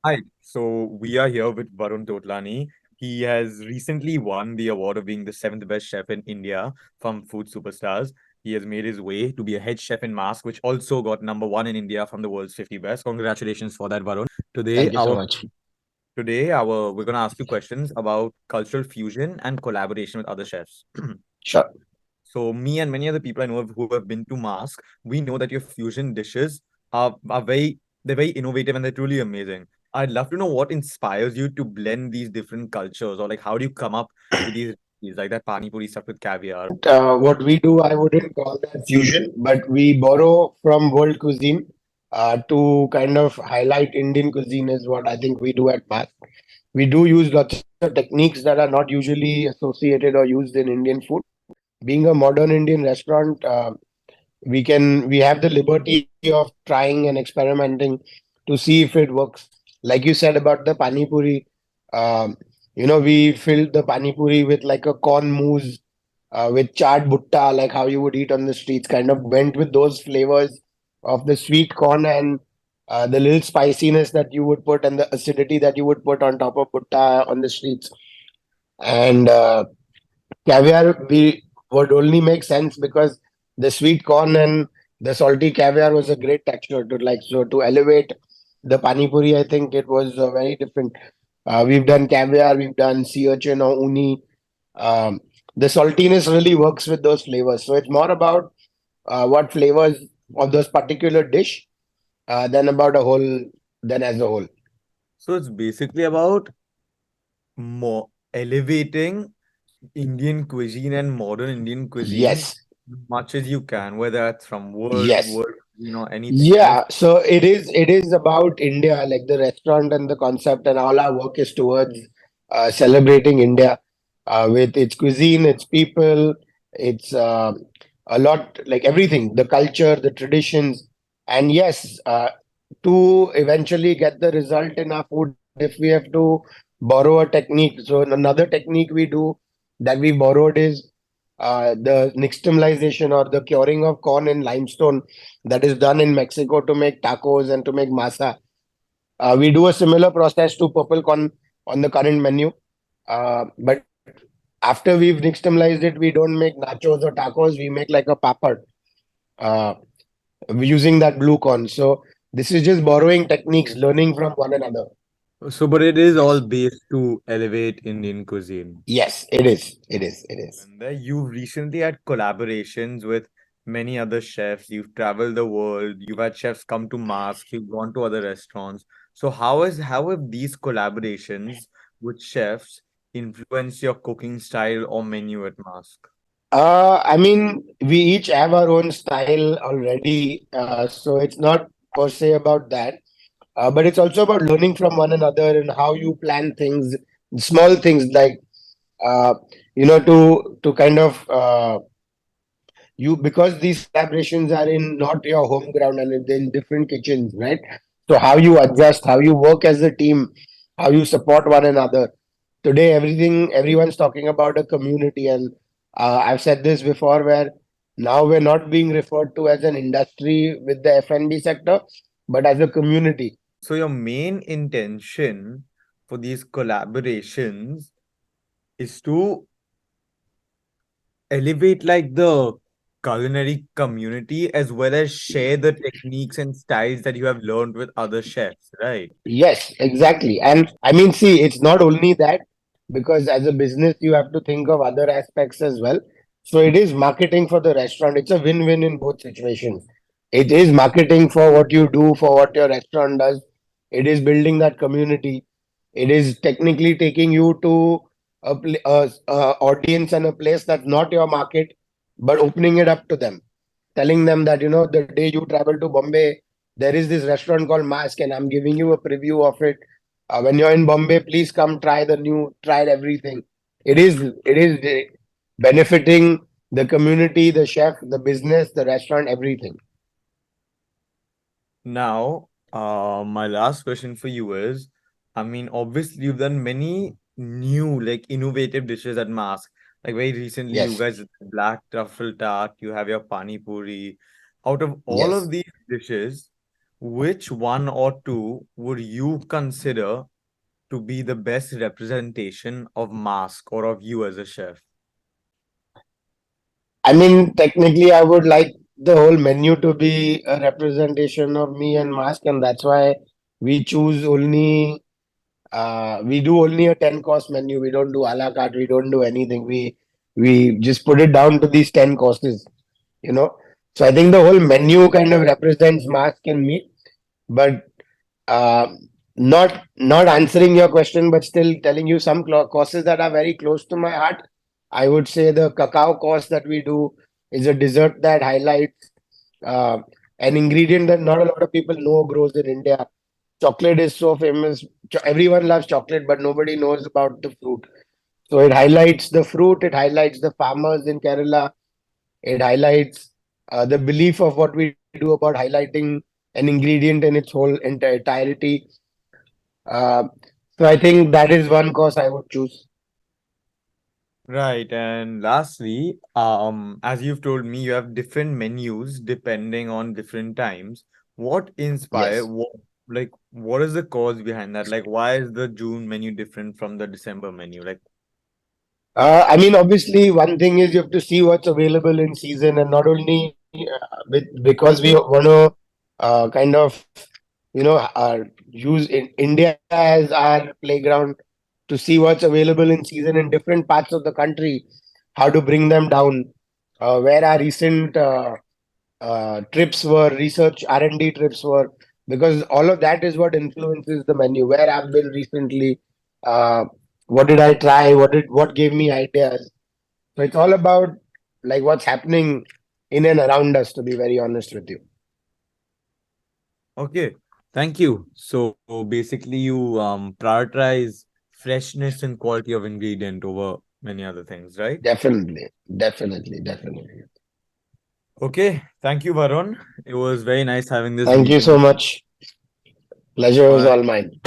Hi, so we are here with Varun Totlani. He has recently won the award of being the seventh best chef in India from Food Superstars. He has made his way to be a head chef in Masque, which also got number one in India from the world's 50 best. Congratulations for that, Varun. Today, Thank you so our much. we're gonna ask you questions about cultural fusion and collaboration with other chefs. Sure. So me and many other people I know who have been to Mask, we know that your fusion dishes are they're very innovative and they're truly amazing. I'd love to know what inspires you to blend these different cultures, or like how do you come up with these recipes, like that pani puri stuff with caviar? What we do, I wouldn't call that fusion, but we borrow from world cuisine to kind of highlight Indian cuisine is what I think we do at Mass. We do use lots of techniques that are not usually associated or used in Indian food. Being a modern Indian restaurant, we have the liberty of trying and experimenting to see if it works. Like you said about the pani puri, um, we filled the pani puri with like a corn mousse with chaat butta, like how you would eat on the streets, kind of went with those flavors of the sweet corn and the little spiciness that you would put and the acidity that you would put on top of butta on the streets. And caviar we would only make sense because the sweet corn and the salty caviar was a great texture to like so to elevate the pani puri. I think it was very different. We've done caviar, we've done sea urchin or uni. um, the saltiness really works with those flavors, so it's more about what flavors of those particular dish than about a whole than as a whole. So it's basically about more elevating Indian cuisine and modern Indian cuisine Yes, much as you can, whether that's from yes. world, anything else. Yeah, so it is about India, like the restaurant and the concept, and all our work is towards celebrating India with its cuisine, its people, its a lot like everything, the culture, the traditions, and yes, to eventually get the result in our food, if we have to borrow a technique. So another technique we do that we borrowed is the nixtamalization or the curing of corn in limestone that is done in Mexico to make tacos and to make masa. We do a similar process to purple corn on the current menu. But after we've nixtamalized it, we don't make nachos or tacos. We make like a papad uh, using that blue corn. So this is just borrowing techniques, learning from one another. So, but it is all based to elevate Indian cuisine. Yes, it is. It is. It is. And there, you've recently had collaborations with many other chefs. You've traveled the world. You've had chefs come to Mask. You've gone to other restaurants. So, how have these collaborations with chefs influenced your cooking style or menu at Mask? I mean, we each have our own style already, so it's not per se about that. But it's also about learning from one another and how you plan things, small things like uh, to kind of you because these collaborations are in not your home ground and in different kitchens, right? So how you adjust, how you work as a team, how you support one another. Today, everyone's talking about a community, and I've said this before, where now we're not being referred to as an industry with the F&B sector, but as a community. So, your main intention for these collaborations is to elevate like the culinary community as well as share the techniques and styles that you have learned with other chefs, right? Yes, exactly. And I mean, see, it's not only that, because as a business, you have to think of other aspects as well. So it is marketing for the restaurant. It's a win-win in both situations. It is marketing for what you do, for what your restaurant does. It is building that community. It is technically taking you to a audience and a place that's not your market, but opening it up to them, telling them that the day you travel to Bombay, there is this restaurant called Masque, and I'm giving you a preview of it. When you're in Bombay, please come try everything. It is benefiting the community, the chef, the business, the restaurant, everything. Now, my last question for you is, I mean, obviously you've done many new, like innovative dishes at Mask. Like very recently, you Yes, guys did the black truffle tart, you have your pani puri. Out of all yes. of these dishes, which one or two would you consider to be the best representation of Masque or of you as a chef? I mean, technically, I would like the whole menu to be a representation of me and Mask, and that's why we choose only. We do only a 10 course menu. We don't do a la carte. We don't do anything. We just put it down to these 10 courses. You know. So I think the whole menu kind of represents Mask and me, but uh, not answering your question, but still telling you some courses that are very close to my heart. I would say the cacao course that we do is a dessert that highlights uh, an ingredient that not a lot of people know grows in India. Chocolate is so famous. Everyone loves chocolate, but nobody knows about the fruit. So it highlights the fruit. It highlights the farmers in Kerala. It highlights the belief of what we do about highlighting an ingredient in its whole entirety. Uh, so I think that is one course I would choose. Right. And lastly, as you've told me, you have different menus depending on different times. What inspire Yes. what is the cause behind that? Like why is the June menu different from the December menu? Like I mean, obviously, one thing is you have to see what's available in season, and not only because we want to kind of, use India as our playground to see what's available in season in different parts of the country, how to bring them down, where our recent trips were, research R&D trips were, because all of that is what influences the menu. Where I've been recently, uh, what did I try, what gave me ideas. So it's all about like what's happening in and around us. To be very honest with you, okay, thank you. So basically you prioritize freshness and quality of ingredient over many other things, right? definitely, definitely, definitely. Okay, thank you, Varun. It was very nice having this Thank you meeting so with you. much. Pleasure was Bye. all mine.